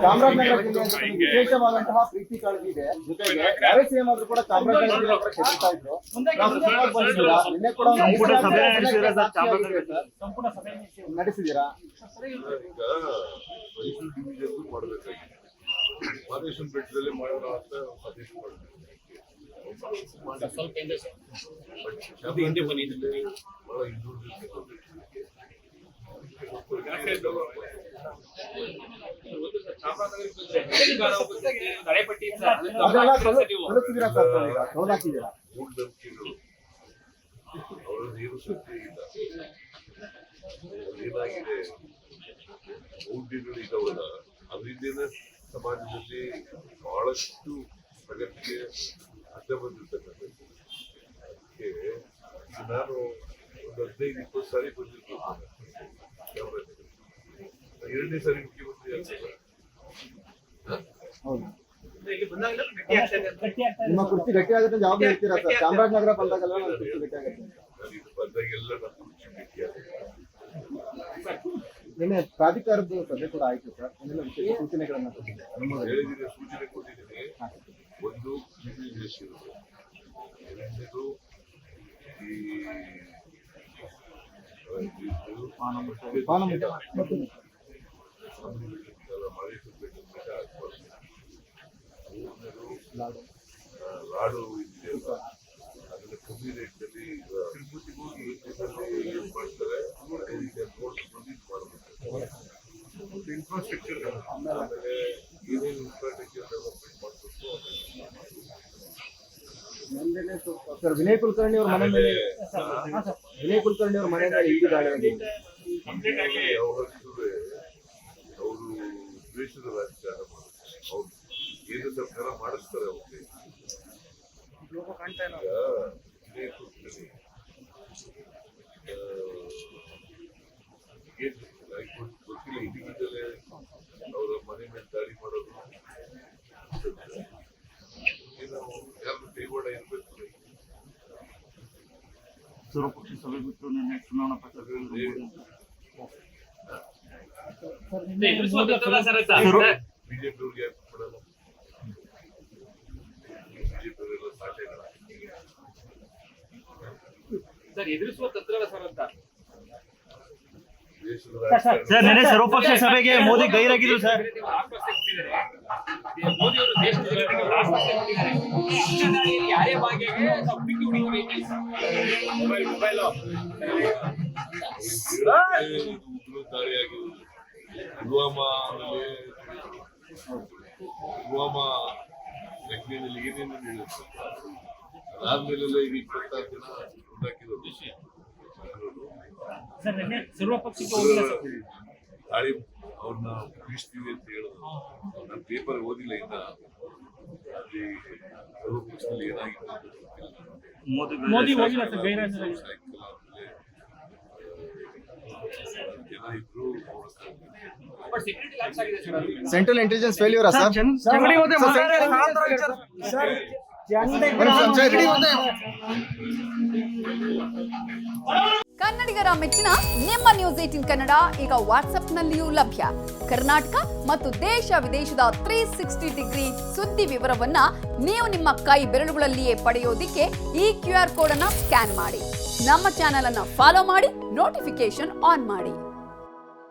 ಚಾಮರಾಜನಗರ ಜಿಲ್ಲೆ ವಿಶೇಷವಾದಂತಹ ಪ್ರೀತಿ ಕಾಳಜಿ ಇದೆ. ಜೊತೆಗೆ ಯಾರೇ ಸಿಎಂ ಆದ್ರೂ ಕೂಡ ಚಾಮರಾಜನಗರ ಜಿಲ್ಲೆ ಕೂಡ ಗೆಲ್ತಾ ಇದ್ರು. ನಿನ್ನೆ ಕೂಡ ನಡೆಸಿದ್ದೀರಾ? ಮಾದೇಶ್ವರ ಬೆಟ್ಟದಲ್ಲಿ ಮಾಡೋಣ ಅಂತ ಆದೇಶ ಮಾಡಿದ್ರು. ಮೂಢನಂಬಿಕೆಗಳು ಅವರಲ್ಲಿ ಏನು ಸತ್ಯ ಇಲ್ಲ. ಏನಾಗಿದೆ ಮೌಢ್ಯಗಳು ಇದಾವಲ್ಲ, ಅದರಿಂದೇನೆ ಸಮಾಜದಲ್ಲಿ ಬಹಳಷ್ಟು ಪ್ರಗತಿಗೆ ಅಡ್ಡ ಬಂದಿರ್ತಕ್ಕಂಥದ್ದು. ಅದಕ್ಕೆ ನಾನು ಒಂದು 15-20 ಸಾರಿ ಬಂದಿರ್ಬೇಕು. ಎರಡನೇ ಸಾರಿ ಮುಖ್ಯಮಂತ್ರಿ ಆಗ್ತದೆ. ನಿಮ್ಮ ಕುರ್ಚಿ ಗಟ್ಟಿ ಆಗುತ್ತೆ ಜವಾಬ್ದಾರಿ ಹೇಳ್ತೀರಾ ಸರ್? ಚಾಮರಾಜನಗರ ಬಂದಾಗಲ್ಲ ಕುರ್ಚಿ ಗಟ್ಟಿ ಆಗುತ್ತೆ. ನಾನು ಇದು ಬಂದಾಗೆಲ್ಲ ನನ್ನ ಕುರ್ಚಿ ಗಟ್ಟಿ ಆಗುತ್ತೆ. ನಿನ್ನೆ ಪ್ರಾಧಿಕಾರದ ಸಭೆ ಕೂಡ ಆಯ್ತು ಸರ್. ಏನೆಲ್ಲ ವಿಶೇಷ ಸೂಚನೆಗಳನ್ನ ಹೇಳಿದ್ದೀನಿ, ಸೂಚನೆ ಕೊಟ್ಟಿದ್ದೀನಿ. ಒಂದು ದೇಶ ಇರುತ್ತೆ, ಎರಡನೇದು ಈ ಲಾಡು ಇದೆಯಲ್ಲ, ಅದನ್ನ ಕಮ್ಮಿ ರೇಟ್ನಲ್ಲಿ ಏನ್ ಮಾಡ್ತಾರೆ ಅದೇ ರೀತಿಯ ನೋಟ್ಸ್ ಬಂದಿದ್ದು ಮಾಡಬೇಕು. ಇನ್ಫ್ರಾಸ್ಟ್ರಕ್ಚರ್ ಆಮೇಲೆ ಏನೇನು ಇನ್ಫ್ರಾಸ್ಟ್ರಕ್ಚರ್ ಡೆವಲಪ್ಮೆಂಟ್ ಮಾಡಬೇಕು. ಸರ್, ವಿನಯ್ ಕುಲಕರ್ಣಿ ಅವ್ರ ಮನೆ ಮೇಲೆ ಈಗ ದಾಳಿ ಆಗಿದೆ. ಅವರು ದ್ವೇಷದ ರಾಜಕಾರಣ ಮಾಡ್ತಾರೆ. ಅವ್ರು ಕೇಂದ್ರ ಸರ್ಕಾರ ಮಾಡಿಸ್ತಾರೆ. ಅವ್ರಿಗೆ ಗೊತ್ತಿಲ್ಲ, ಇಂಡಿವಿಜುವಲ್ ಅವರ ಮನೆ ಮೇಲೆ ದಾಳಿ ಮಾಡೋದು ಯಾರು ಕೈವಾಡ ಇರ್ಬೇಕು. ಸರ್ವಪಕ್ಷ ಸಭೆ ಬಿಟ್ಟು ನಿನ್ನೆ ಚುನಾವಣಾ ಪ್ರಚಾರ ಬಿಜೆಪಿ ಅವ್ರಿಗೆ ಯಾಕೆ ಕೊಡಲ್ಲ? ಬಿಜೆಪಿ ಅವರೆಲ್ಲ ಸಾಟೆಗಳ ಎದುರಿಸುವ ತಂತ್ರ ಸರ್ ಅಂತ ಸರ್ ನೆನೆ ಸರ್ವಪಕ್ಷ ಸಭೆಗೆ ಮೋದಿ ಗೈರಾಗಿದ್ರು ಸರ್. ಮೋದಿ ಅವರು ದೇಶದ ಜನತೆಗೆ ಆಶ್ವಾಸನೆ ಕೊಟ್ಟಿದ್ದಾರೆ. ಯಾರೇ ಭಾಗಿಯಾಗಿ ನಾವು ಬಿಟ್ಟು ಉಳಿಬೇಕು. ಮೊಬೈಲ್ ಉಗ್ರ ದಾಳಿಯಾಗಿ ಪುಲ್ವಾಮಾ ಘಟನೆಯಲ್ಲಿ ಏನೇನು ನಡೆಯುತ್ತೆ. ಅದಾದ್ಮೇಲೆಲ್ಲ ಈಗ 26 ಜನ ಹುಟ್ಟಾಕಿರೋದು ದಾಳಿ ಅವ್ರನ್ನ ಬೀಳ್ತೀವಿ ಅಂತ ಹೇಳಿದ್ರು. ನಾನು ಪೇಪರ್ ಓದಿಲ್ಲ ಇನ್ನ. ಅಲ್ಲಿ ಸರ್ವಪಕ್ಷದಲ್ಲಿ ಏನಾಗಿತ್ತು ಅಂತ ಜನ ಇಬ್ರು ಸೆಂಟ್ರಲ್ ಇಂಟೆಲಿಜೆನ್ಸ್ ಫೇಲ್ಯೂರ್ ಸರ್? ಕನ್ನಡಿಗರ ಮೆಚ್ಚಿನ ನಿಮ್ಮ ನ್ಯೂಸ್ 18 ಕನ್ನಡ ಈಗ ವಾಟ್ಸ್ಆಪ್ನಲ್ಲಿಯೂ ಲಭ್ಯ. ಕರ್ನಾಟಕ ಮತ್ತು ದೇಶ ವಿದೇಶದ 360 ಡಿಗ್ರಿ ಸುದ್ದಿ ವಿವರವನ್ನ ನೀವು ನಿಮ್ಮ ಕೈ ಬೆರಳುಗಳಲ್ಲಿಯೇ ಪಡೆಯೋದಿಕ್ಕೆ ಈ QR ಕೋಡ್ ಅನ್ನ ಸ್ಕ್ಯಾನ್ ಮಾಡಿ. ನಮ್ಮ ಚಾನೆಲ್ ಅನ್ನ ಫಾಲೋ ಮಾಡಿ, ನೋಟಿಫಿಕೇಶನ್ ಆನ್ ಮಾಡಿ.